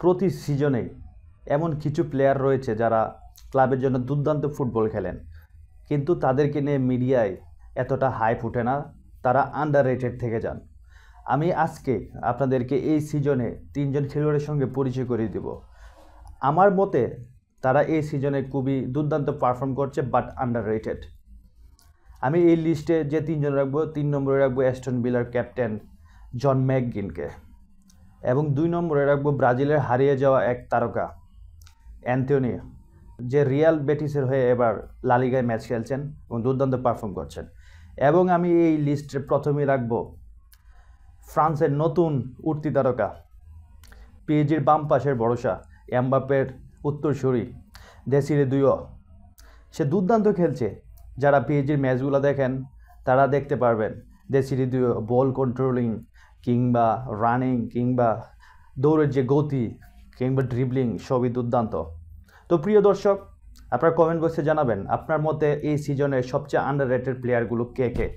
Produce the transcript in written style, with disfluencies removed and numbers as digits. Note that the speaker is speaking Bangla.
প্রতি সিজনে এমন কিছু প্লেয়ার রয়েছে যারা ক্লাবের জন্য দুর্দান্ত ফুটবল খেলেন, কিন্তু তাদেরকে নিয়ে মিডিয়ায় এতটা হাইপ ওঠে না, তারা আন্ডাররেটেড থেকে যান। আমি আজকে আপনাদেরকে এই সিজনে 3জন খেলোয়াড়ের সঙ্গে পরিচয় করিয়ে দেব। আমার মতে তারা এই সিজনে খুবই দুর্দান্ত পারফর্ম করছে, বাট আন্ডাররেটেড। আমি এই লিস্টে যে 3জন রাখবো, 3 নম্বরে রাখবো অ্যাস্টন ভিলার ক্যাপ্টেন জন ম্যাকগিনকে, এবং 2 নম্বরে রাখবো ব্রাজিলের হারিয়ে যাওয়া এক তারকা অ্যান্টনি, যে রিয়াল বেটিসের হয়ে এবার লা লিগায় ম্যাচ খেলছেন এবং দুর্দান্ত পারফর্ম করছেন। এবং আমি এই লিস্টের প্রথমেই রাখবো ফ্রান্সের নতুন উঠতি তারকা, পিএসজির বাম পাশের ভরসা, এমবাপ্পের উত্তরসূরি দেসিরে দুইও। সে দুর্দান্ত খেলছে। যারা পিএসজির ম্যাচগুলো দেখেন তারা দেখতে পারবেন দেসিরে দুইও বল কন্ট্রোলিং কিংবা রানিং কিংবা দৌড়ের যে গতি কিংবা ড্রিবলিং সবই দুর্দান্ত। তো প্রিয় দর্শক, আপনারা কমেন্ট বক্সে জানাবেন আপনার মতে এই সিজনের সবচেয়ে আন্ডাররেটেড প্লেয়ারগুলো কে কে।